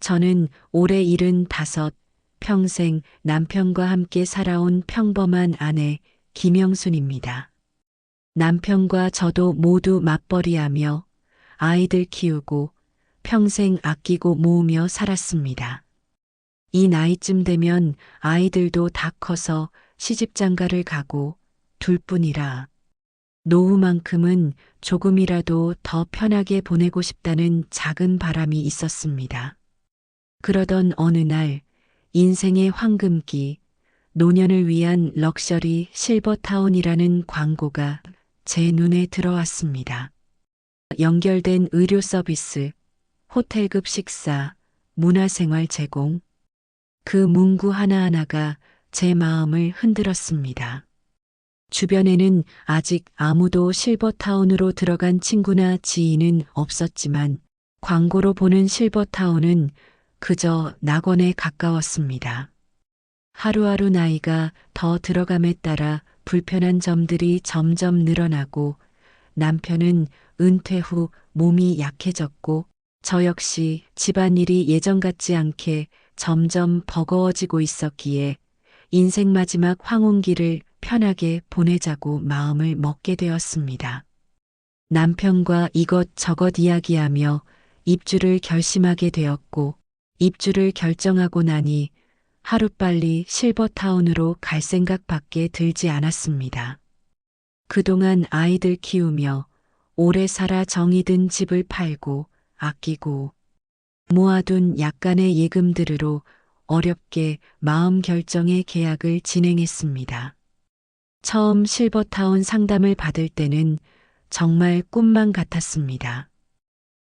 저는 올해 75, 평생 남편과 함께 살아온 평범한 아내 김영순입니다. 남편과 저도 모두 맞벌이하며 아이들 키우고 평생 아끼고 모으며 살았습니다. 이 나이쯤 되면 아이들도 다 커서 시집장가를 가고 둘뿐이라 노후만큼은 조금이라도 더 편하게 보내고 싶다는 작은 바람이 있었습니다. 그러던 어느 날 인생의 황금기, 노년을 위한 럭셔리 실버타운이라는 광고가 제 눈에 들어왔습니다. 연결된 의료 서비스, 호텔급 식사, 문화생활 제공, 그 문구 하나하나가 제 마음을 흔들었습니다. 주변에는 아직 아무도 실버타운으로 들어간 친구나 지인은 없었지만 광고로 보는 실버타운은 그저 낙원에 가까웠습니다. 하루하루 나이가 더 들어감에 따라 불편한 점들이 점점 늘어나고 남편은 은퇴 후 몸이 약해졌고 저 역시 집안일이 예전 같지 않게 점점 버거워지고 있었기에 인생 마지막 황혼기를 편하게 보내자고 마음을 먹게 되었습니다. 남편과 이것저것 이야기하며 입주를 결심하게 되었고 입주를 결정하고 나니 하루빨리 실버타운으로 갈 생각밖에 들지 않았습니다. 그동안 아이들 키우며 오래 살아 정이 든 집을 팔고 아끼고 모아둔 약간의 예금들으로 어렵게 마음 결정의 계약을 진행했습니다. 처음 실버타운 상담을 받을 때는 정말 꿈만 같았습니다.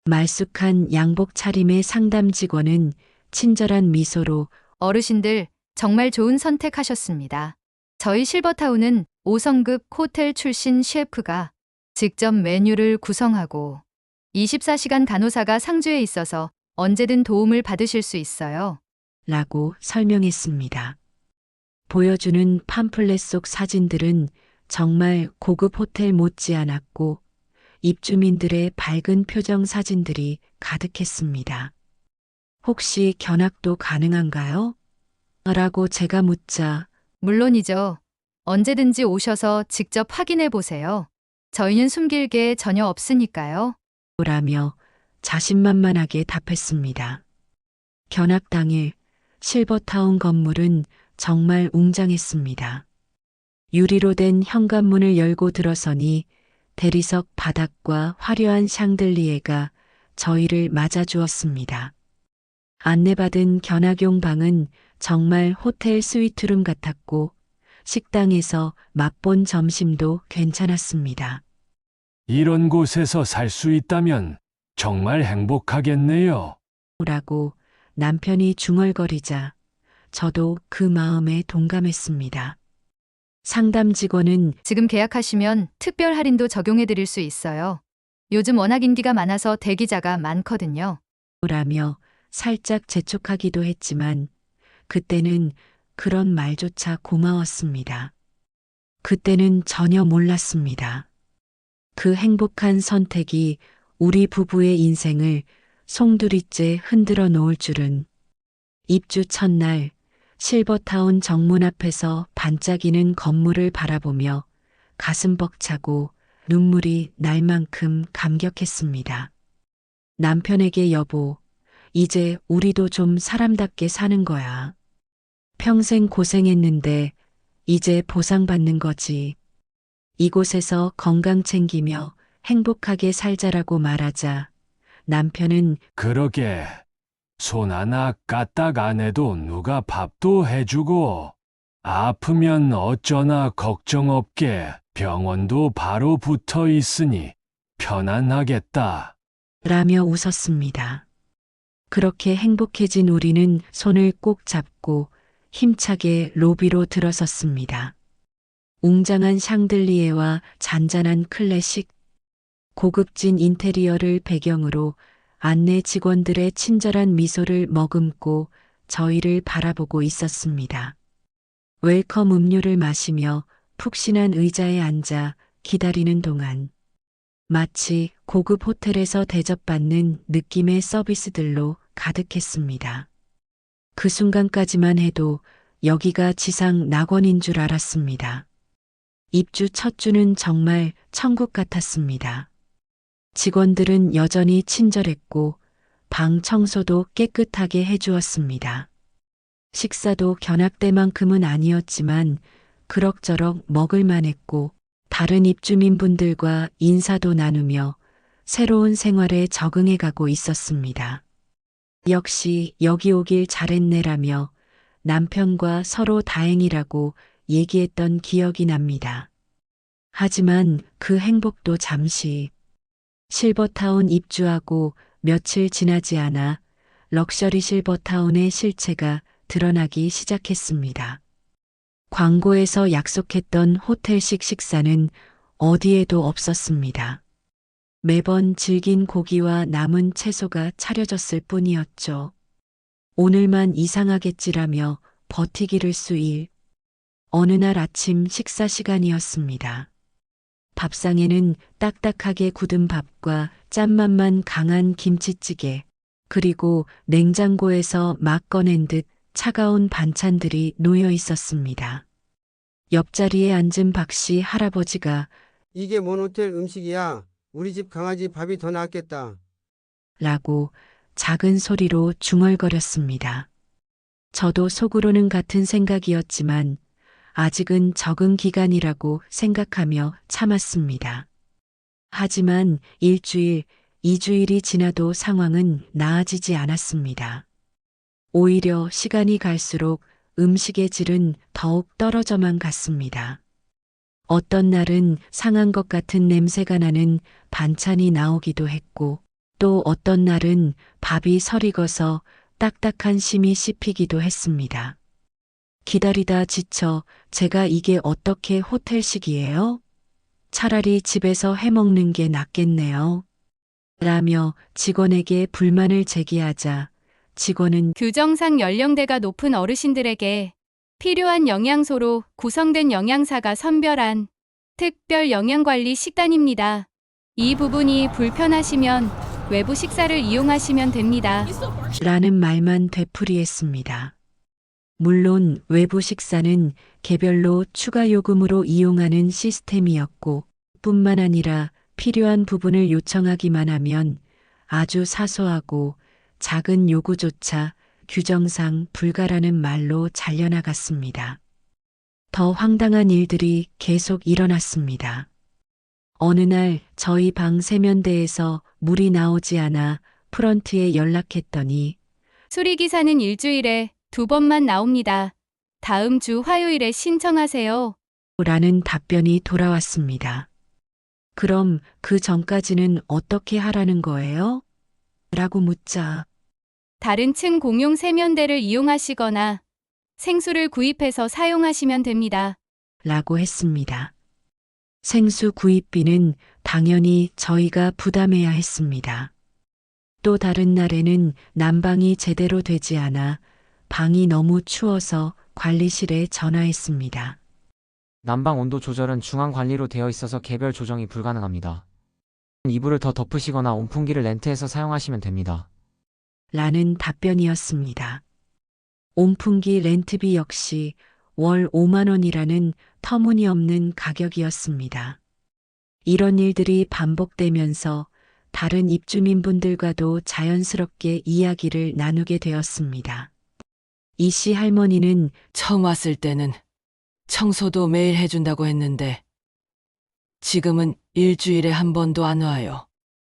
말쑥한 양복 차림의 상담 직원은 친절한 미소로 어르신들 정말 좋은 선택하셨습니다. 저희 실버타운은 5성급 호텔 출신 셰프가 직접 메뉴를 구성하고 24시간 간호사가 상주에 있어서 언제든 도움을 받으실 수 있어요. 라고 설명했습니다. 보여주는 팜플렛 속 사진들은 정말 고급 호텔 못지않았고 입주민들의 밝은 표정 사진들이 가득했습니다. 혹시 견학도 가능한가요? 라고 제가 묻자 물론이죠. 언제든지 오셔서 직접 확인해 보세요. 저희는 숨길 게 전혀 없으니까요. 라며 자신만만하게 답했습니다. 견학 당일 실버타운 건물은 정말 웅장했습니다. 유리로 된 현관문을 열고 들어서니 대리석 바닥과 화려한 샹들리에가 저희를 맞아주었습니다. 안내받은 견학용 방은 정말 호텔 스위트룸 같았고 식당에서 맛본 점심도 괜찮았습니다. 이런 곳에서 살 수 있다면 정말 행복하겠네요. 라고 남편이 중얼거리자 저도 그 마음에 동감했습니다. 상담 직원은 지금 계약하시면 특별 할인도 적용해 드릴 수 있어요. 요즘 워낙 인기가 많아서 대기자가 많거든요. 라며 살짝 재촉하기도 했지만 그때는 그런 말조차 고마웠습니다. 그때는 전혀 몰랐습니다. 그 행복한 선택이 우리 부부의 인생을 송두리째 흔들어 놓을 줄은. 입주 첫날 실버타운 정문 앞에서 반짝이는 건물을 바라보며 가슴 벅차고 눈물이 날 만큼 감격했습니다. 남편에게 여보, 이제 우리도 좀 사람답게 사는 거야. 평생 고생했는데 이제 보상받는 거지. 이곳에서 건강 챙기며 행복하게 살자라고 말하자 남편은 그러게 손 하나 까딱 안 해도 누가 밥도 해주고 아프면 어쩌나 걱정 없게 병원도 바로 붙어 있으니 편안하겠다. 라며 웃었습니다. 그렇게 행복해진 우리는 손을 꼭 잡고 힘차게 로비로 들어섰습니다. 웅장한 샹들리에와 잔잔한 클래식, 고급진 인테리어를 배경으로 안내 직원들의 친절한 미소를 머금고 저희를 바라보고 있었습니다. 웰컴 음료를 마시며 푹신한 의자에 앉아 기다리는 동안 마치 고급 호텔에서 대접받는 느낌의 서비스들로 가득했습니다. 그 순간까지만 해도 여기가 지상 낙원인 줄 알았습니다. 입주 첫 주는 정말 천국 같았습니다. 직원들은 여전히 친절했고 방 청소도 깨끗하게 해주었습니다. 식사도 견학 때만큼은 아니었지만 그럭저럭 먹을만 했고 다른 입주민분들과 인사도 나누며 새로운 생활에 적응해 가고 있었습니다. 역시 여기 오길 잘했네라며 남편과 서로 다행이라고 얘기했던 기억이 납니다. 하지만 그 행복도 잠시. 실버타운 입주하고 며칠 지나지 않아 럭셔리 실버타운의 실체가 드러나기 시작했습니다. 광고에서 약속했던 호텔식 식사는 어디에도 없었습니다. 매번 질긴 고기와 남은 채소가 차려졌을 뿐이었죠. 오늘만 이상하겠지라며 버티기를 수일. 어느 날 아침 식사 시간이었습니다. 밥상에는 딱딱하게 굳은 밥과 짠맛만 강한 김치찌개, 그리고 냉장고에서 막 꺼낸 듯 차가운 반찬들이 놓여 있었습니다. 옆자리에 앉은 박씨 할아버지가 이게 뭔 호텔 음식이야? 우리 집 강아지 밥이 더 낫겠다. 라고 작은 소리로 중얼거렸습니다. 저도 속으로는 같은 생각이었지만 아직은 적응 기간이라고 생각하며 참았습니다. 하지만 일주일, 2주일이 지나도 상황은 나아지지 않았습니다. 오히려 시간이 갈수록 음식의 질은 더욱 떨어져만 갔습니다. 어떤 날은 상한 것 같은 냄새가 나는 반찬이 나오기도 했고, 또 어떤 날은 밥이 설익어서 딱딱한 심이 씹히기도 했습니다. 기다리다 지쳐 제가 이게 어떻게 호텔식이에요? 차라리 집에서 해먹는 게 낫겠네요. 라며 직원에게 불만을 제기하자 직원은 규정상 연령대가 높은 어르신들에게 필요한 영양소로 구성된 영양사가 선별한 특별 영양관리 식단입니다. 이 부분이 불편하시면 외부 식사를 이용하시면 됩니다. 라는 말만 되풀이했습니다. 물론 외부 식사는 개별로 추가 요금으로 이용하는 시스템이었고 뿐만 아니라 필요한 부분을 요청하기만 하면 아주 사소하고 작은 요구조차 규정상 불가라는 말로 잘려나갔습니다. 더 황당한 일들이 계속 일어났습니다. 어느 날 저희 방 세면대에서 물이 나오지 않아 프런트에 연락했더니 수리기사는 일주일에 2번만 나옵니다. 다음 주 화요일에 신청하세요. 라는 답변이 돌아왔습니다. 그럼 그 전까지는 어떻게 하라는 거예요? 라고 묻자 다른 층 공용 세면대를 이용하시거나 생수를 구입해서 사용하시면 됩니다. 라고 했습니다. 생수 구입비는 당연히 저희가 부담해야 했습니다. 또 다른 날에는 난방이 제대로 되지 않아 방이 너무 추워서 관리실에 전화했습니다. 난방 온도 조절은 중앙 관리로 되어 있어서 개별 조정이 불가능합니다. 이불을 더 덮으시거나 온풍기를 렌트해서 사용하시면 됩니다. 라는 답변이었습니다. 온풍기 렌트비 역시 월 5만 원이라는 터무니없는 가격이었습니다. 이런 일들이 반복되면서 다른 입주민분들과도 자연스럽게 이야기를 나누게 되었습니다. 이 씨 할머니는 처음 왔을 때는 청소도 매일 해준다고 했는데 지금은 일주일에 한 번도 안 와요.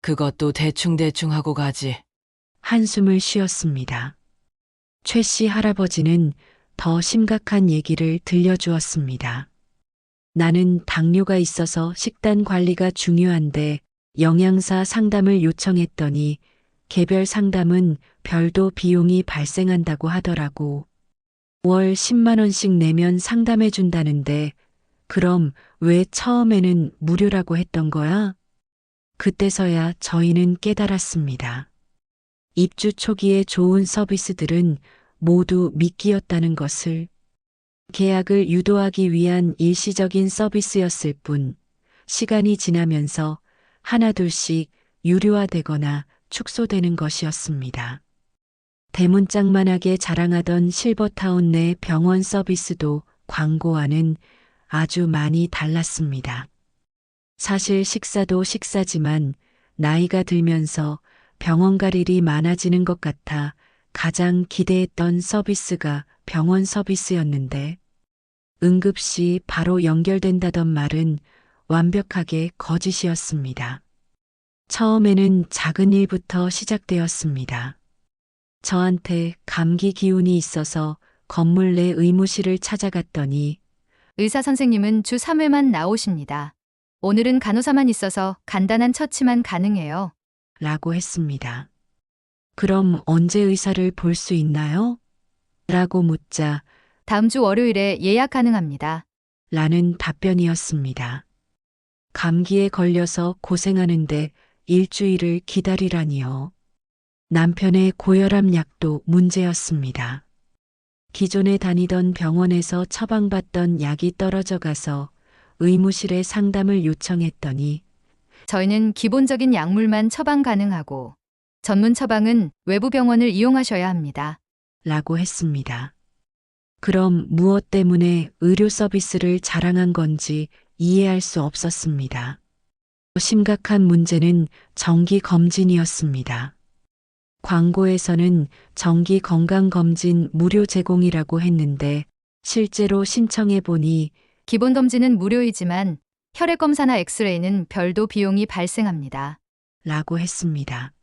그것도 대충대충 하고 가지. 한숨을 쉬었습니다. 최 씨 할아버지는 더 심각한 얘기를 들려주었습니다. 나는 당뇨가 있어서 식단 관리가 중요한데 영양사 상담을 요청했더니 개별 상담은 별도 비용이 발생한다고 하더라고. 월 10만 원씩 내면 상담해 준다는데 그럼 왜 처음에는 무료라고 했던 거야? 그때서야 저희는 깨달았습니다. 입주 초기에 좋은 서비스들은 모두 미끼였다는 것을. 계약을 유도하기 위한 일시적인 서비스였을 뿐 시간이 지나면서 하나둘씩 유료화되거나 축소되는 것이었습니다. 대문짝만하게 자랑하던 실버타운 내 병원 서비스도 광고와는 아주 많이 달랐습니다. 사실 식사도 식사지만 나이가 들면서 병원 갈 일이 많아지는 것 같아 가장 기대했던 서비스가 병원 서비스였는데 응급시 바로 연결된다던 말은 완벽하게 거짓이었습니다. 처음에는 작은 일부터 시작되었습니다. 저한테 감기 기운이 있어서 건물 내 의무실을 찾아갔더니 의사 선생님은 주 3회만 나오십니다. 오늘은 간호사만 있어서 간단한 처치만 가능해요. 라고 했습니다. 그럼 언제 의사를 볼 수 있나요? 라고 묻자 다음 주 월요일에 예약 가능합니다. 라는 답변이었습니다. 감기에 걸려서 고생하는데 일주일을 기다리라니요. 남편의 고혈압 약도 문제였습니다. 기존에 다니던 병원에서 처방받던 약이 떨어져 가서 의무실에 상담을 요청했더니 저희는 기본적인 약물만 처방 가능하고 전문 처방은 외부 병원을 이용하셔야 합니다. 라고 했습니다. 그럼 무엇 때문에 의료 서비스를 자랑한 건지 이해할 수 없었습니다. 심각한 문제는 정기 검진이었습니다. 광고에서는 정기 건강검진 무료 제공이라고 했는데 실제로 신청해 보니 기본 검진은 무료이지만 혈액 검사나 엑스레이는 별도 비용이 발생합니다. 라고 했습니다.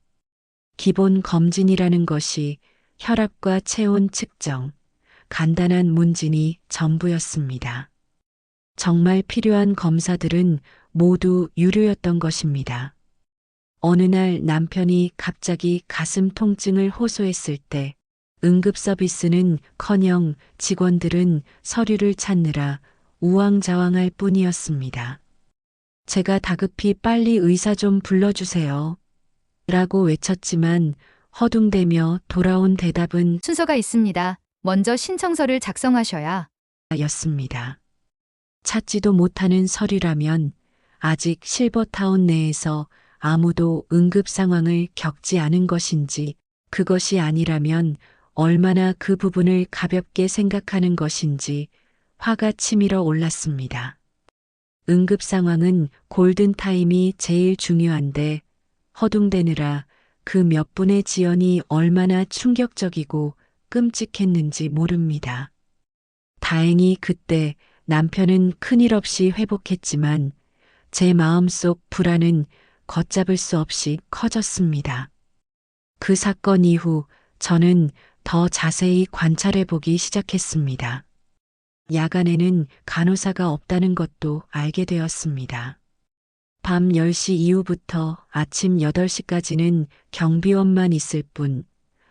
기본 검진이라는 것이 혈압과 체온 측정, 간단한 문진이 전부였습니다. 정말 필요한 검사들은 모두 유료였던 것입니다. 어느 날 남편이 갑자기 가슴 통증을 호소했을 때 응급 서비스는 커녕 직원들은 서류를 찾느라 우왕좌왕할 뿐이었습니다. 제가 다급히 빨리 의사 좀 불러주세요. 라고 외쳤지만 허둥대며 돌아온 대답은 순서가 있습니다. 먼저 신청서를 작성하셔야 였습니다. 찾지도 못하는 서류라면 아직 실버타운 내에서 아무도 응급 상황을 겪지 않은 것인지 그것이 아니라면 얼마나 그 부분을 가볍게 생각하는 것인지 화가 치밀어 올랐습니다. 응급 상황은 골든타임이 제일 중요한데 허둥대느라 그 몇 분의 지연이 얼마나 충격적이고 끔찍했는지 모릅니다. 다행히 그때 남편은 큰일 없이 회복했지만 제 마음속 불안은 걷잡을 수 없이 커졌습니다. 그 사건 이후 저는 더 자세히 관찰해 보기 시작했습니다. 야간에는 간호사가 없다는 것도 알게 되었습니다. 밤 10시 이후부터 아침 8시까지는 경비원만 있을 뿐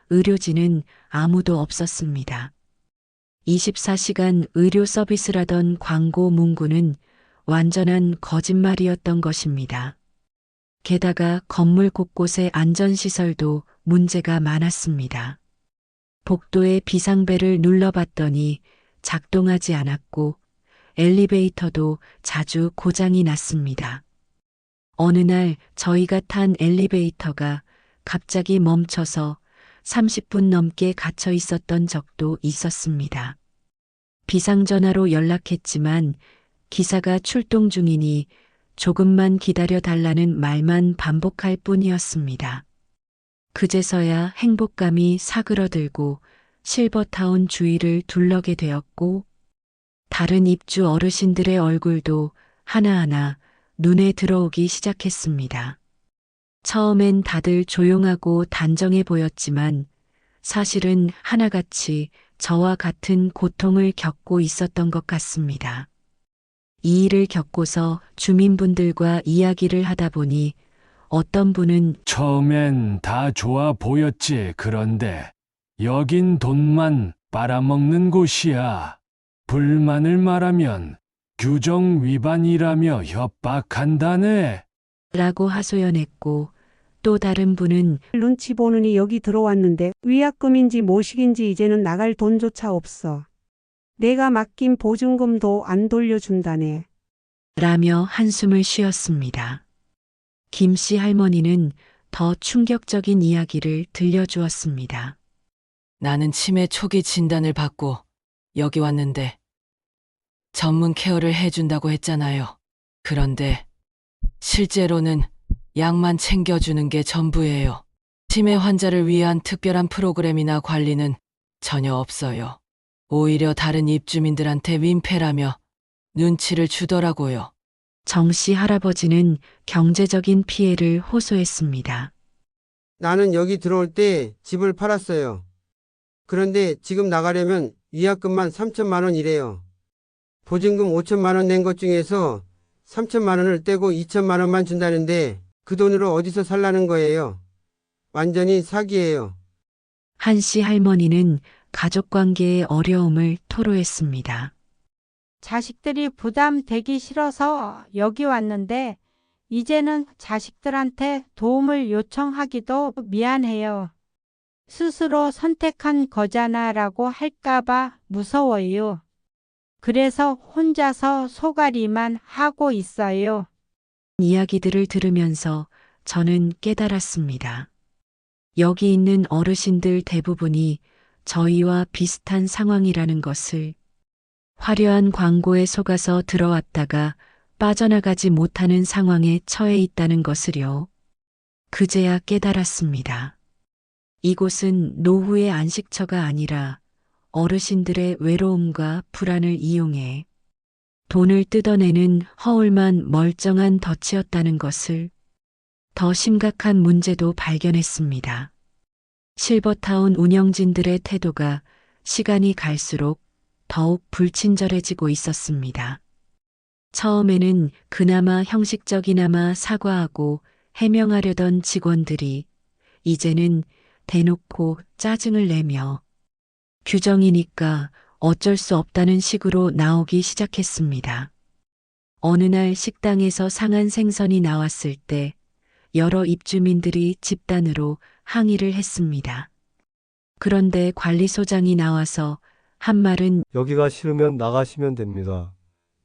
의료진은 아무도 없었습니다. 24시간 의료 서비스라던 광고 문구는 완전한 거짓말이었던 것입니다. 게다가 건물 곳곳의 안전시설도 문제가 많았습니다. 복도에 비상벨을 눌러봤더니 작동하지 않았고 엘리베이터도 자주 고장이 났습니다. 어느 날 저희가 탄 엘리베이터가 갑자기 멈춰서 30분 넘게 갇혀 있었던 적도 있었습니다. 비상전화로 연락했지만 기사가 출동 중이니 조금만 기다려 달라는 말만 반복할 뿐이었습니다. 그제서야 행복감이 사그러들고 실버타운 주위를 둘러게 되었고 다른 입주 어르신들의 얼굴도 하나하나 눈에 들어오기 시작했습니다. 처음엔 다들 조용하고 단정해 보였지만 사실은 하나같이 저와 같은 고통을 겪고 있었던 것 같습니다. 이 일을 겪고서 주민분들과 이야기를 하다 보니 어떤 분은 처음엔 다 좋아 보였지. 그런데 여긴 돈만 빨아먹는 곳이야. 불만을 말하면 규정 위반이라며 협박한다네. 라고 하소연했고 또 다른 분은 눈치 보느니 여기 들어왔는데 위약금인지 모식인지 이제는 나갈 돈조차 없어. 내가 맡긴 보증금도 안 돌려준다네. 라며 한숨을 쉬었습니다. 김씨 할머니는 더 충격적인 이야기를 들려주었습니다. 나는 치매 초기 진단을 받고 여기 왔는데 전문 케어를 해준다고 했잖아요. 그런데 실제로는 약만 챙겨주는 게 전부예요. 치매 환자를 위한 특별한 프로그램이나 관리는 전혀 없어요. 오히려 다른 입주민들한테 민폐라며 눈치를 주더라고요. 정씨 할아버지는 경제적인 피해를 호소했습니다. 나는 여기 들어올 때 집을 팔았어요. 그런데 지금 나가려면 위약금만 3천만 원이래요. 보증금 5천만 원 낸 것 중에서 3천만 원을 떼고 2천만 원만 준다는데 그 돈으로 어디서 살라는 거예요? 완전히 사기예요. 한씨 할머니는 가족관계의 어려움을 토로했습니다. 자식들이 부담되기 싫어서 여기 왔는데 이제는 자식들한테 도움을 요청하기도 미안해요. 스스로 선택한 거잖아라고 할까봐 무서워요. 그래서 혼자서 소갈이만 하고 있어요. 이야기들을 들으면서 저는 깨달았습니다. 여기 있는 어르신들 대부분이 저희와 비슷한 상황이라는 것을, 화려한 광고에 속아서 들어왔다가 빠져나가지 못하는 상황에 처해 있다는 것을요. 그제야 깨달았습니다. 이곳은 노후의 안식처가 아니라 어르신들의 외로움과 불안을 이용해 돈을 뜯어내는 허울만 멀쩡한 덫이었다는 것을, 더 심각한 문제도 발견했습니다. 실버타운 운영진들의 태도가 시간이 갈수록 더욱 불친절해지고 있었습니다. 처음에는 그나마 형식적이나마 사과하고 해명하려던 직원들이 이제는 대놓고 짜증을 내며 규정이니까 어쩔 수 없다는 식으로 나오기 시작했습니다. 어느 날 식당에서 상한 생선이 나왔을 때 여러 입주민들이 집단으로 항의를 했습니다. 그런데 관리소장이 나와서 한 말은 여기가 싫으면 나가시면 됩니다.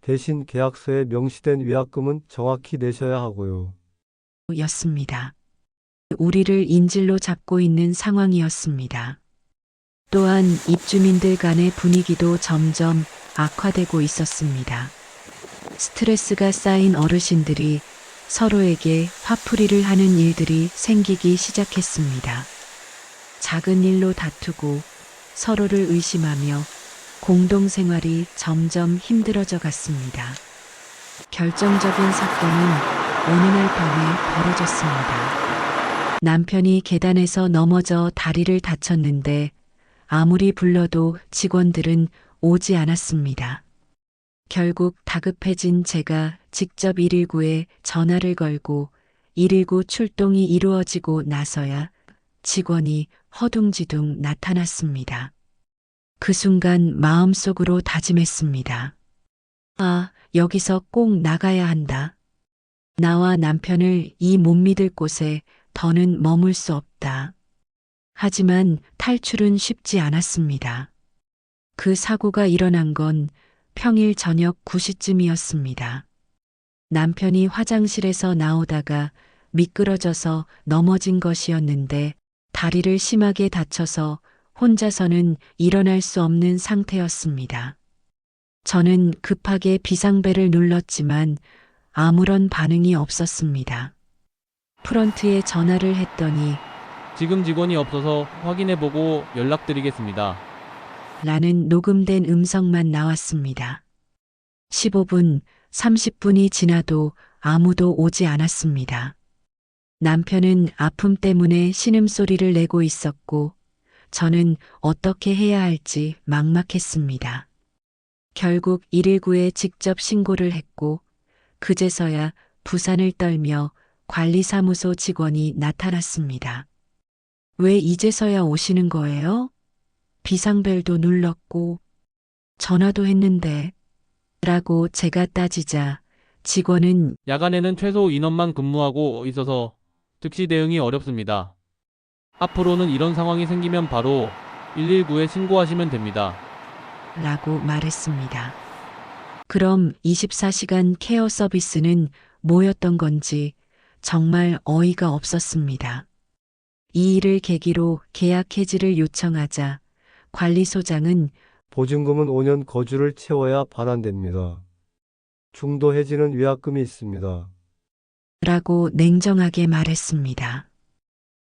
대신 계약서에 명시된 위약금은 정확히 내셔야 하고요. 였습니다. 우리를 인질로 잡고 있는 상황이었습니다. 또한 입주민들 간의 분위기도 점점 악화되고 있었습니다. 스트레스가 쌓인 어르신들이 서로에게 화풀이를 하는 일들이 생기기 시작했습니다. 작은 일로 다투고 서로를 의심하며 공동생활이 점점 힘들어져 갔습니다. 결정적인 사건은 어느 날 밤에 벌어졌습니다. 남편이 계단에서 넘어져 다리를 다쳤는데 아무리 불러도 직원들은 오지 않았습니다. 결국 다급해진 제가 직접 119에 전화를 걸고 119 출동이 이루어지고 나서야 직원이 허둥지둥 나타났습니다. 그 순간 마음속으로 다짐했습니다. 아, 여기서 꼭 나가야 한다. 나와 남편을 이 못 믿을 곳에 더는 머물 수 없다. 하지만 탈출은 쉽지 않았습니다. 그 사고가 일어난 건 평일 저녁 9시쯤이었습니다. 남편이 화장실에서 나오다가 미끄러져서 넘어진 것이었는데 다리를 심하게 다쳐서 혼자서는 일어날 수 없는 상태였습니다. 저는 급하게 비상벨을 눌렀지만 아무런 반응이 없었습니다. 프런트에 전화를 했더니 지금 직원이 없어서 확인해보고 연락드리겠습니다. 라는 녹음된 음성만 나왔습니다. 15분, 30분이 지나도 아무도 오지 않았습니다. 남편은 아픔 때문에 신음소리를 내고 있었고 저는 어떻게 해야 할지 막막했습니다. 결국 119에 직접 신고를 했고 그제서야 부산을 떨며 관리사무소 직원이 나타났습니다. 왜 이제서야 오시는 거예요? 비상벨도 눌렀고 전화도 했는데 라고 제가 따지자 직원은 야간에는 최소 인원만 근무하고 있어서 즉시 대응이 어렵습니다. 앞으로는 이런 상황이 생기면 바로 119에 신고하시면 됩니다. 라고 말했습니다. 그럼 24시간 케어 서비스는 뭐였던 건지 정말 어이가 없었습니다. 이 일을 계기로 계약 해지를 요청하자 관리소장은 보증금은 5년 거주를 채워야 반환됩니다. 중도 해지는 위약금이 있습니다. 라고 냉정하게 말했습니다.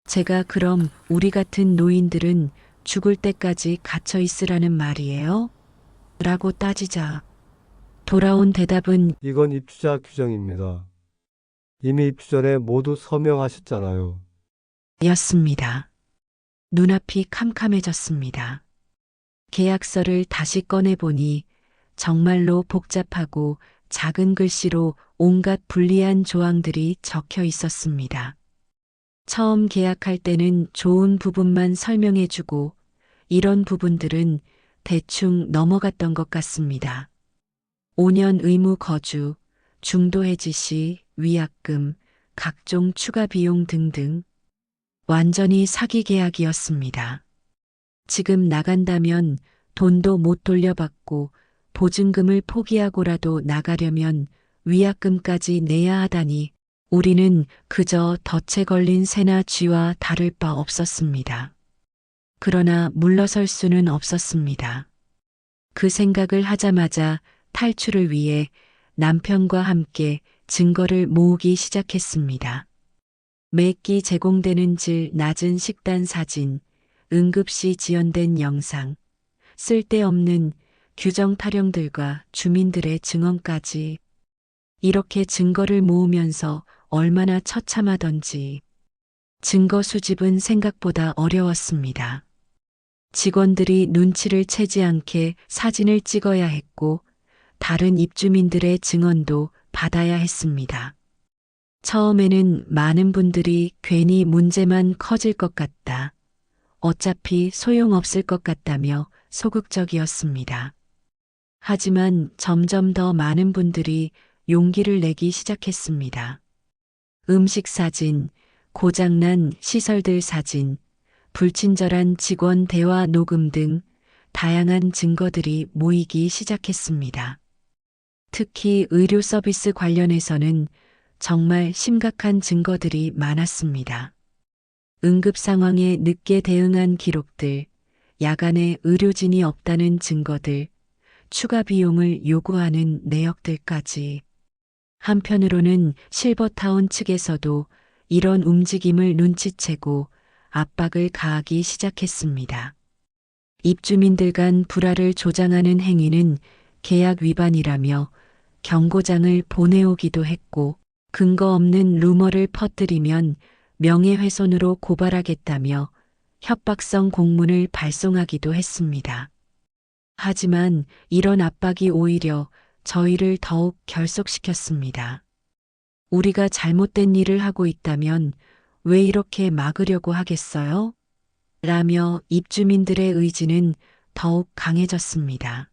제가 그럼 우리 같은 노인들은 죽을 때까지 갇혀 있으라는 말이에요? 라고 따지자 돌아온 대답은 이건 입주자 규정입니다. 이미 입주 전에 모두 서명하셨잖아요. 였습니다. 눈앞이 캄캄해졌습니다. 계약서를 다시 꺼내보니 정말로 복잡하고 작은 글씨로 온갖 불리한 조항들이 적혀 있었습니다. 처음 계약할 때는 좋은 부분만 설명해주고 이런 부분들은 대충 넘어갔던 것 같습니다. 5년 의무 거주, 중도 해지 시 위약금, 각종 추가 비용 등등 완전히 사기 계약이었습니다. 지금 나간다면 돈도 못 돌려받고 보증금을 포기하고라도 나가려면 위약금까지 내야 하다니 우리는 그저 덫에 걸린 새나 쥐와 다를 바 없었습니다. 그러나 물러설 수는 없었습니다. 그 생각을 하자마자 탈출을 위해 남편과 함께 증거를 모으기 시작했습니다. 매끼 제공되는 질 낮은 식단 사진, 응급시 지연된 영상, 쓸데없는 규정 타령들과 주민들의 증언까지 이렇게 증거를 모으면서 얼마나 처참하던지 증거 수집은 생각보다 어려웠습니다. 직원들이 눈치를 채지 않게 사진을 찍어야 했고 다른 입주민들의 증언도 받아야 했습니다. 처음에는 많은 분들이 괜히 문제만 커질 것 같다. 어차피 소용없을 것 같다며 소극적이었습니다. 하지만 점점 더 많은 분들이 용기를 내기 시작했습니다. 음식 사진, 고장난 시설들 사진, 불친절한 직원 대화 녹음 등 다양한 증거들이 모이기 시작했습니다. 특히 의료 서비스 관련해서는 정말 심각한 증거들이 많았습니다. 응급 상황에 늦게 대응한 기록들, 야간에 의료진이 없다는 증거들, 추가 비용을 요구하는 내역들까지. 한편으로는 실버타운 측에서도 이런 움직임을 눈치채고 압박을 가하기 시작했습니다. 입주민들 간 불화를 조장하는 행위는 계약 위반이라며 경고장을 보내오기도 했고 근거 없는 루머를 퍼뜨리면 명예훼손으로 고발하겠다며 협박성 공문을 발송하기도 했습니다. 하지만 이런 압박이 오히려 저희를 더욱 결속시켰습니다. 우리가 잘못된 일을 하고 있다면 왜 이렇게 막으려고 하겠어요? 라며 입주민들의 의지는 더욱 강해졌습니다.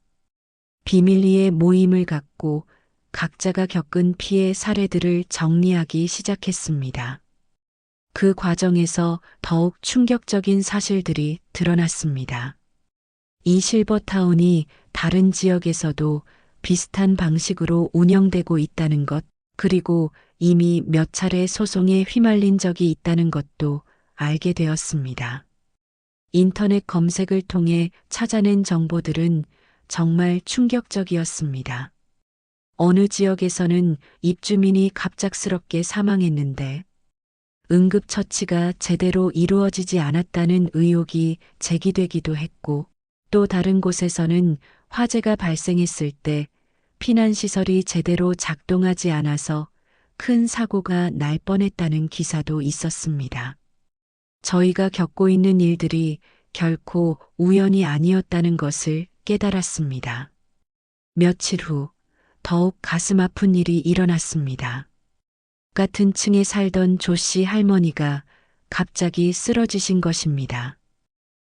비밀리에 모임을 갖고 각자가 겪은 피해 사례들을 정리하기 시작했습니다. 그 과정에서 더욱 충격적인 사실들이 드러났습니다. 이 실버타운이 다른 지역에서도 비슷한 방식으로 운영되고 있다는 것, 그리고 이미 몇 차례 소송에 휘말린 적이 있다는 것도 알게 되었습니다. 인터넷 검색을 통해 찾아낸 정보들은 정말 충격적이었습니다. 어느 지역에서는 입주민이 갑작스럽게 사망했는데 응급처치가 제대로 이루어지지 않았다는 의혹이 제기되기도 했고 또 다른 곳에서는 화재가 발생했을 때 피난시설이 제대로 작동하지 않아서 큰 사고가 날 뻔했다는 기사도 있었습니다. 저희가 겪고 있는 일들이 결코 우연이 아니었다는 것을 깨달았습니다. 며칠 후 더욱 가슴 아픈 일이 일어났습니다. 같은 층에 살던 조 씨 할머니가 갑자기 쓰러지신 것입니다.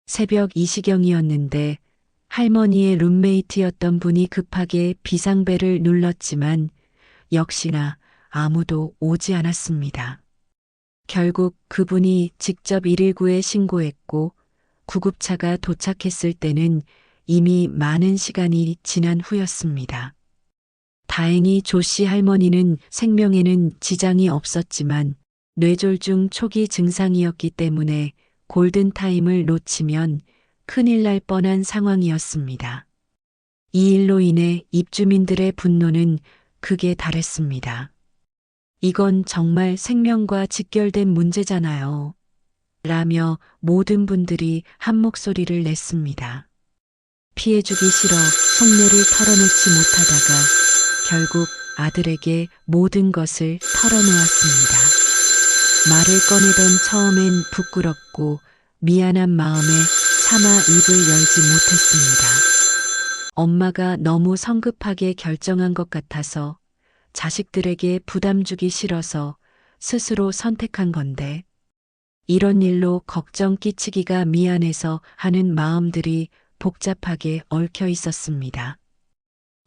새벽 2시경이었는데 할머니의 룸메이트였던 분이 급하게 비상벨을 눌렀지만 역시나 아무도 오지 않았습니다. 결국 그분이 직접 119에 신고했고 구급차가 도착했을 때는 이미 많은 시간이 지난 후였습니다. 다행히 조 씨 할머니는 생명에는 지장이 없었지만 뇌졸중 초기 증상이었기 때문에 골든타임을 놓치면 큰일 날 뻔한 상황이었습니다. 이 일로 인해 입주민들의 분노는 극에 달했습니다. 이건 정말 생명과 직결된 문제잖아요. 라며 모든 분들이 한 목소리를 냈습니다. 피해주기 싫어 속내를 털어놓지 못하다가 결국 아들에게 모든 것을 털어놓았습니다. 말을 꺼내던 처음엔 부끄럽고 미안한 마음에 차마 입을 열지 못했습니다. 엄마가 너무 성급하게 결정한 것 같아서 자식들에게 부담 주기 싫어서 스스로 선택한 건데 이런 일로 걱정 끼치기가 미안해서 하는 마음들이 복잡하게 얽혀 있었습니다.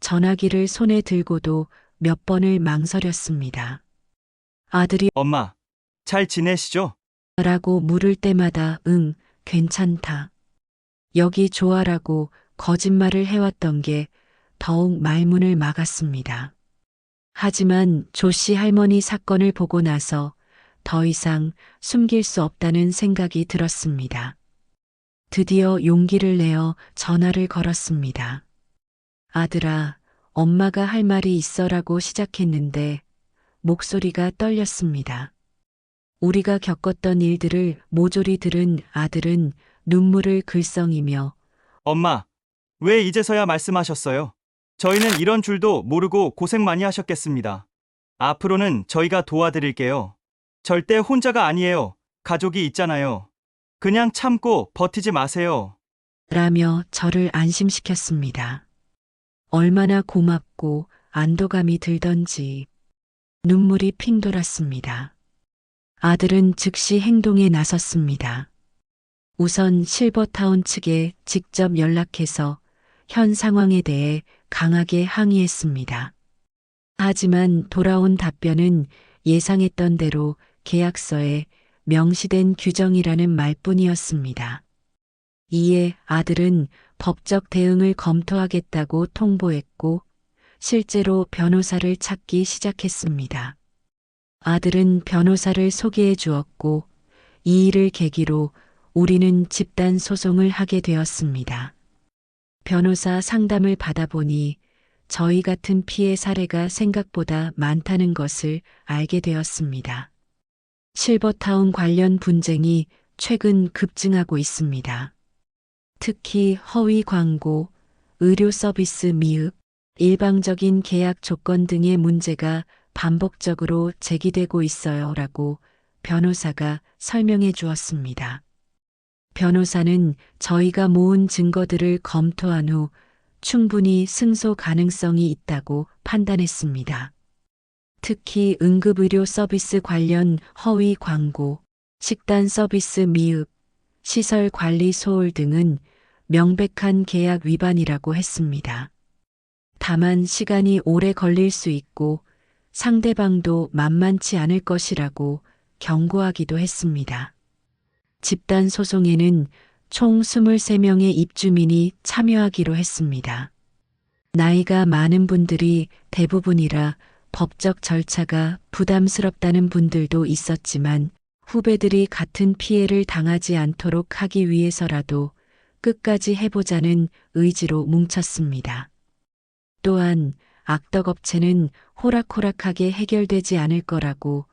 전화기를 손에 들고도 몇 번을 망설였습니다. 아들이 엄마, 잘 지내시죠? 라고 물을 때마다 응, 괜찮다. 여기 좋아라고 거짓말을 해왔던 게 더욱 말문을 막았습니다. 하지만 조씨 할머니 사건을 보고 나서 더 이상 숨길 수 없다는 생각이 들었습니다. 드디어 용기를 내어 전화를 걸었습니다. 아들아, 엄마가 할 말이 있어라고 시작했는데 목소리가 떨렸습니다. 우리가 겪었던 일들을 모조리 들은 아들은 눈물을 글썽이며 엄마, 왜 이제서야 말씀하셨어요? 저희는 이런 줄도 모르고 고생 많이 하셨겠습니다. 앞으로는 저희가 도와드릴게요. 절대 혼자가 아니에요. 가족이 있잖아요. 그냥 참고 버티지 마세요. 라며 저를 안심시켰습니다. 얼마나 고맙고 안도감이 들던지 눈물이 핑 돌았습니다. 아들은 즉시 행동에 나섰습니다. 우선 실버타운 측에 직접 연락해서 현 상황에 대해 강하게 항의했습니다. 하지만 돌아온 답변은 예상했던 대로 계약서에 명시된 규정이라는 말뿐이었습니다. 이에 아들은 법적 대응을 검토하겠다고 통보했고 실제로 변호사를 찾기 시작했습니다. 아들은 변호사를 소개해 주었고 이 일을 계기로 우리는 집단 소송을 하게 되었습니다. 변호사 상담을 받아보니 저희 같은 피해 사례가 생각보다 많다는 것을 알게 되었습니다. 실버타운 관련 분쟁이 최근 급증하고 있습니다. 특히 허위 광고, 의료 서비스 미흡, 일방적인 계약 조건 등의 문제가 반복적으로 제기되고 있어요. 라고 변호사가 설명해 주었습니다. 변호사는 저희가 모은 증거들을 검토한 후 충분히 승소 가능성이 있다고 판단했습니다. 특히 응급의료 서비스 관련 허위 광고, 식단 서비스 미흡, 시설 관리 소홀 등은 명백한 계약 위반이라고 했습니다. 다만 시간이 오래 걸릴 수 있고 상대방도 만만치 않을 것이라고 경고하기도 했습니다. 집단 소송에는 총 23명의 입주민이 참여하기로 했습니다. 나이가 많은 분들이 대부분이라 법적 절차가 부담스럽다는 분들도 있었지만 후배들이 같은 피해를 당하지 않도록 하기 위해서라도 끝까지 해보자는 의지로 뭉쳤습니다. 또한 악덕업체는 호락호락하게 해결되지 않을 거라고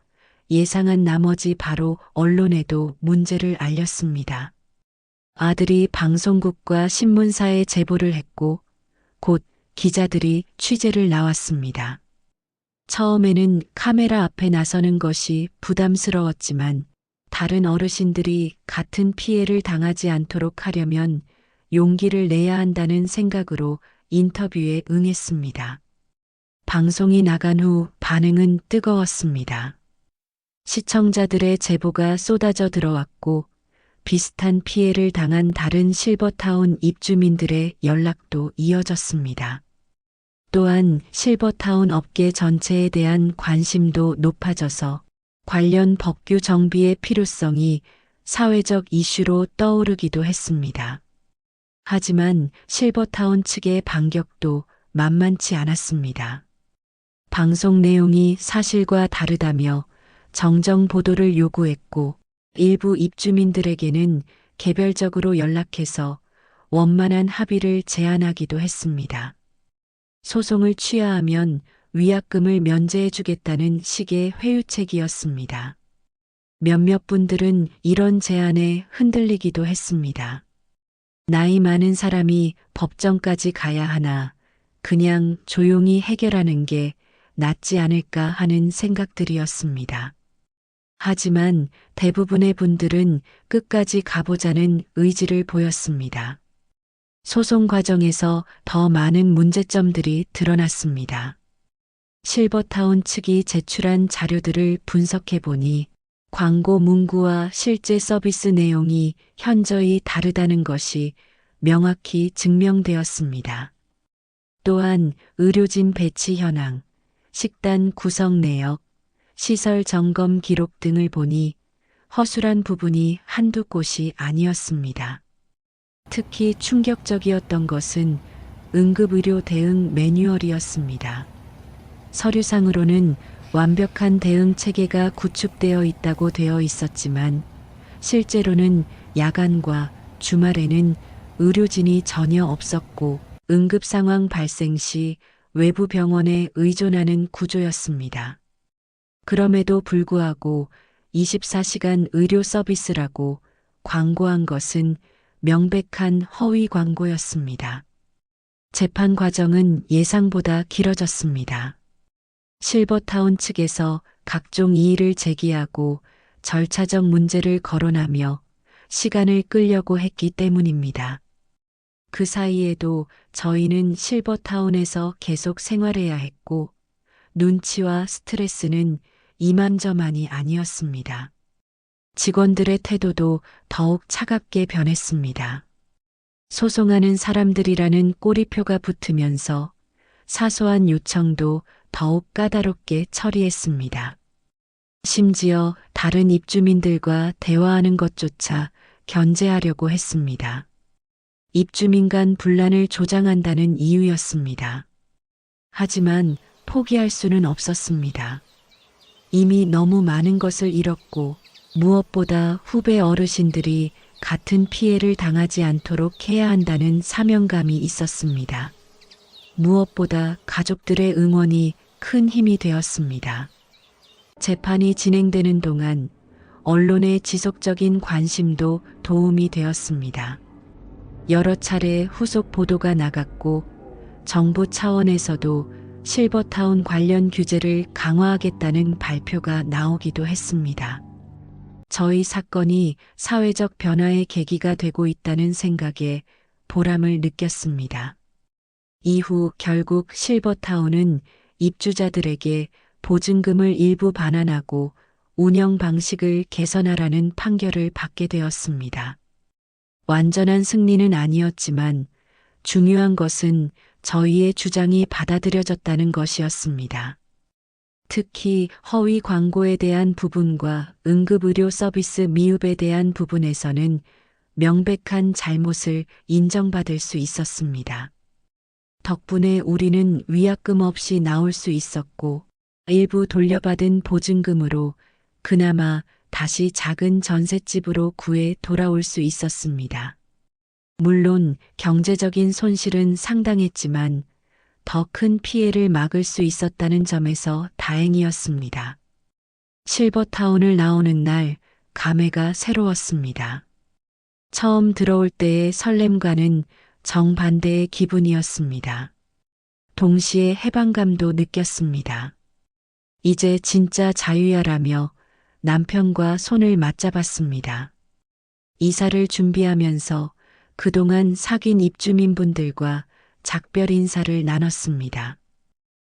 예상한 나머지 바로 언론에도 문제를 알렸습니다. 아들이 방송국과 신문사에 제보를 했고 곧 기자들이 취재를 나왔습니다. 처음에는 카메라 앞에 나서는 것이 부담스러웠지만 다른 어르신들이 같은 피해를 당하지 않도록 하려면 용기를 내야 한다는 생각으로 인터뷰에 응했습니다. 방송이 나간 후 반응은 뜨거웠습니다. 시청자들의 제보가 쏟아져 들어왔고 비슷한 피해를 당한 다른 실버타운 입주민들의 연락도 이어졌습니다. 또한 실버타운 업계 전체에 대한 관심도 높아져서 관련 법규 정비의 필요성이 사회적 이슈로 떠오르기도 했습니다. 하지만 실버타운 측의 반격도 만만치 않았습니다. 방송 내용이 사실과 다르다며 정정 보도를 요구했고 일부 입주민들에게는 개별적으로 연락해서 원만한 합의를 제안하기도 했습니다. 소송을 취하하면 위약금을 면제해주겠다는 식의 회유책이었습니다. 몇몇 분들은 이런 제안에 흔들리기도 했습니다. 나이 많은 사람이 법정까지 가야 하나 그냥 조용히 해결하는 게 낫지 않을까 하는 생각들이었습니다. 하지만 대부분의 분들은 끝까지 가보자는 의지를 보였습니다. 소송 과정에서 더 많은 문제점들이 드러났습니다. 실버타운 측이 제출한 자료들을 분석해 보니 광고 문구와 실제 서비스 내용이 현저히 다르다는 것이 명확히 증명되었습니다. 또한 의료진 배치 현황, 식단 구성 내역, 시설 점검 기록 등을 보니 허술한 부분이 한두 곳이 아니었습니다. 특히 충격적이었던 것은 응급의료 대응 매뉴얼이었습니다. 서류상으로는 완벽한 대응 체계가 구축되어 있다고 되어 있었지만 실제로는 야간과 주말에는 의료진이 전혀 없었고 응급 상황 발생 시 외부 병원에 의존하는 구조였습니다. 그럼에도 불구하고 24시간 의료 서비스라고 광고한 것은 명백한 허위 광고였습니다. 재판 과정은 예상보다 길어졌습니다. 실버타운 측에서 각종 이의를 제기하고 절차적 문제를 거론하며 시간을 끌려고 했기 때문입니다. 그 사이에도 저희는 실버타운에서 계속 생활해야 했고 눈치와 스트레스는 이만저만이 아니었습니다. 직원들의 태도도 더욱 차갑게 변했습니다. 소송하는 사람들이라는 꼬리표가 붙으면서 사소한 요청도 더욱 까다롭게 처리했습니다. 심지어 다른 입주민들과 대화하는 것조차 견제하려고 했습니다. 입주민 간 분란을 조장한다는 이유였습니다. 하지만 포기할 수는 없었습니다. 이미 너무 많은 것을 잃었고 무엇보다 후배 어르신들이 같은 피해를 당하지 않도록 해야 한다는 사명감이 있었습니다. 무엇보다 가족들의 응원이 큰 힘이 되었습니다. 재판이 진행되는 동안 언론의 지속적인 관심도 도움이 되었습니다. 여러 차례 후속 보도가 나갔고 정부 차원에서도 실버타운 관련 규제를 강화하겠다는 발표가 나오기도 했습니다. 저희 사건이 사회적 변화의 계기가 되고 있다는 생각에 보람을 느꼈습니다. 이후 결국 실버타운은 입주자들에게 보증금을 일부 반환하고 운영 방식을 개선하라는 판결을 받게 되었습니다. 완전한 승리는 아니었지만 중요한 것은 저희의 주장이 받아들여졌다는 것이었습니다. 특히 허위 광고에 대한 부분과 응급의료 서비스 미흡에 대한 부분에서는 명백한 잘못을 인정받을 수 있었습니다. 덕분에 우리는 위약금 없이 나올 수 있었고 일부 돌려받은 보증금으로 그나마 다시 작은 전셋집으로 구해 돌아올 수 있었습니다. 물론 경제적인 손실은 상당했지만 더 큰 피해를 막을 수 있었다는 점에서 다행이었습니다. 실버타운을 나오는 날 감회가 새로웠습니다. 처음 들어올 때의 설렘과는 정반대의 기분이었습니다. 동시에 해방감도 느꼈습니다. 이제 진짜 자유야라며 남편과 손을 맞잡았습니다. 이사를 준비하면서 그동안 사귄 입주민분들과 작별 인사를 나눴습니다.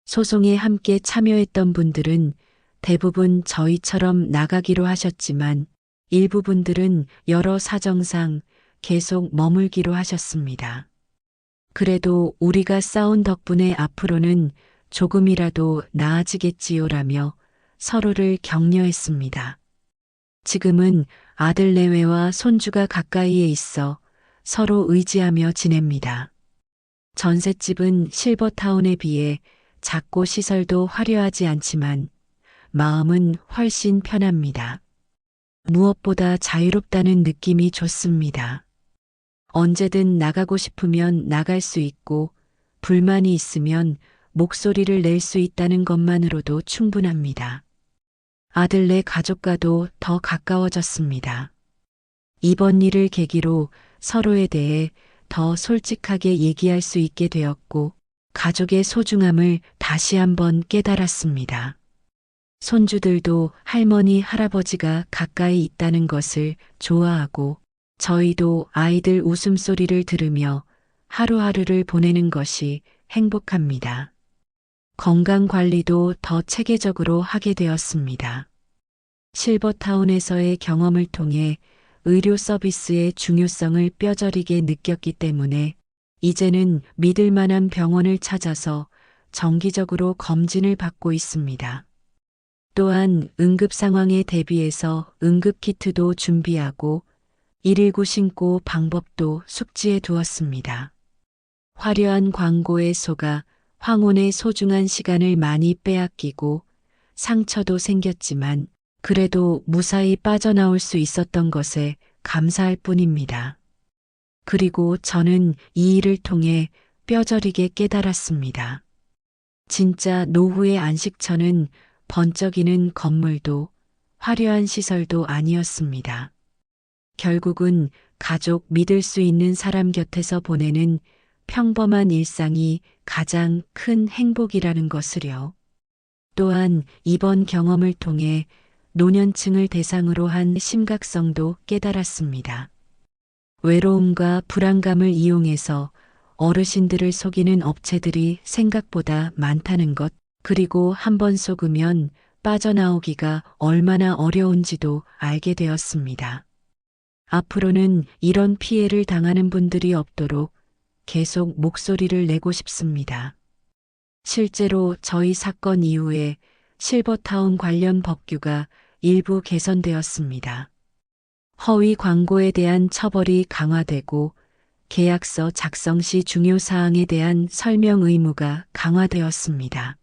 소송에 함께 참여했던 분들은 대부분 저희처럼 나가기로 하셨지만 일부 분들은 여러 사정상 계속 머물기로 하셨습니다. 그래도 우리가 싸운 덕분에 앞으로는 조금이라도 나아지겠지요라며 서로를 격려했습니다. 지금은 아들 내외와 손주가 가까이에 있어 서로 의지하며 지냅니다. 전셋집은 실버타운에 비해 작고 시설도 화려하지 않지만 마음은 훨씬 편합니다. 무엇보다 자유롭다는 느낌이 좋습니다. 언제든 나가고 싶으면 나갈 수 있고 불만이 있으면 목소리를 낼 수 있다는 것만으로도 충분합니다. 아들네 가족과도 더 가까워졌습니다. 이번 일을 계기로 서로에 대해 더 솔직하게 얘기할 수 있게 되었고 가족의 소중함을 다시 한번 깨달았습니다. 손주들도 할머니, 할아버지가 가까이 있다는 것을 좋아하고 저희도 아이들 웃음소리를 들으며 하루하루를 보내는 것이 행복합니다. 건강 관리도 더 체계적으로 하게 되었습니다. 실버타운에서의 경험을 통해 의료 서비스의 중요성을 뼈저리게 느꼈기 때문에 이제는 믿을 만한 병원을 찾아서 정기적으로 검진을 받고 있습니다. 또한 응급 상황에 대비해서 응급키트도 준비하고 119 신고 방법도 숙지해 두었습니다. 화려한 광고에 속아 황혼의 소중한 시간을 많이 빼앗기고 상처도 생겼지만 그래도 무사히 빠져나올 수 있었던 것에 감사할 뿐입니다. 그리고 저는 이 일을 통해 뼈저리게 깨달았습니다. 진짜 노후의 안식처는 번쩍이는 건물도 화려한 시설도 아니었습니다. 결국은 가족, 믿을 수 있는 사람 곁에서 보내는 평범한 일상이 가장 큰 행복이라는 것을요. 또한 이번 경험을 통해 노년층을 대상으로 한 심각성도 깨달았습니다. 외로움과 불안감을 이용해서 어르신들을 속이는 업체들이 생각보다 많다는 것, 그리고 한번 속으면 빠져나오기가 얼마나 어려운지도 알게 되었습니다. 앞으로는 이런 피해를 당하는 분들이 없도록 계속 목소리를 내고 싶습니다. 실제로 저희 사건 이후에 실버타운 관련 법규가 일부 개선되었습니다. 허위 광고에 대한 처벌이 강화되고 계약서 작성 시 중요 사항에 대한 설명 의무가 강화되었습니다.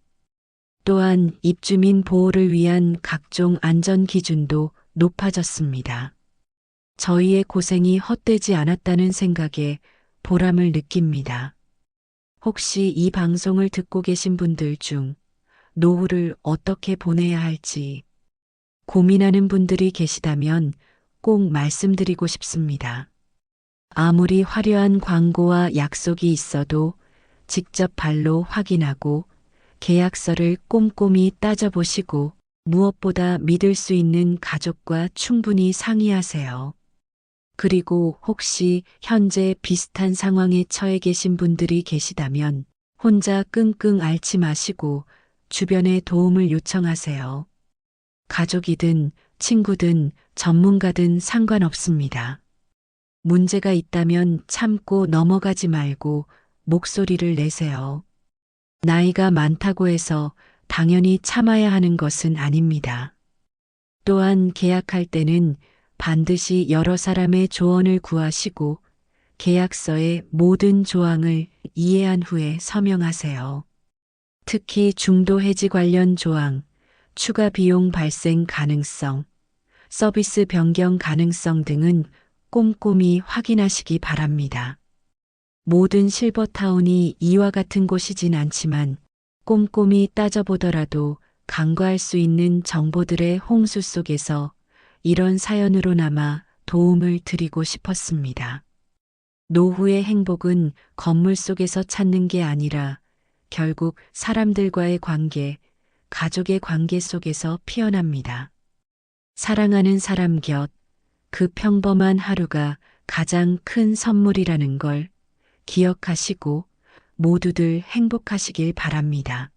또한 입주민 보호를 위한 각종 안전 기준도 높아졌습니다. 저희의 고생이 헛되지 않았다는 생각에 보람을 느낍니다. 혹시 이 방송을 듣고 계신 분들 중 노후를 어떻게 보내야 할지 고민하는 분들이 계시다면 꼭 말씀드리고 싶습니다. 아무리 화려한 광고와 약속이 있어도 직접 발로 확인하고 계약서를 꼼꼼히 따져보시고 무엇보다 믿을 수 있는 가족과 충분히 상의하세요. 그리고 혹시 현재 비슷한 상황에 처해 계신 분들이 계시다면 혼자 끙끙 앓지 마시고 주변에 도움을 요청하세요. 가족이든 친구든 전문가든 상관없습니다. 문제가 있다면 참고 넘어가지 말고 목소리를 내세요. 나이가 많다고 해서 당연히 참아야 하는 것은 아닙니다. 또한 계약할 때는 반드시 여러 사람의 조언을 구하시고 계약서의 모든 조항을 이해한 후에 서명하세요. 특히 중도 해지 관련 조항, 추가 비용 발생 가능성, 서비스 변경 가능성 등은 꼼꼼히 확인하시기 바랍니다. 모든 실버타운이 이와 같은 곳이진 않지만 꼼꼼히 따져보더라도 간과할 수 있는 정보들의 홍수 속에서 이런 사연으로나마 도움을 드리고 싶었습니다. 노후의 행복은 건물 속에서 찾는 게 아니라 결국 사람들과의 관계, 가족의 관계 속에서 피어납니다. 사랑하는 사람 곁, 그 평범한 하루가 가장 큰 선물이라는 걸 기억하시고 모두들 행복하시길 바랍니다.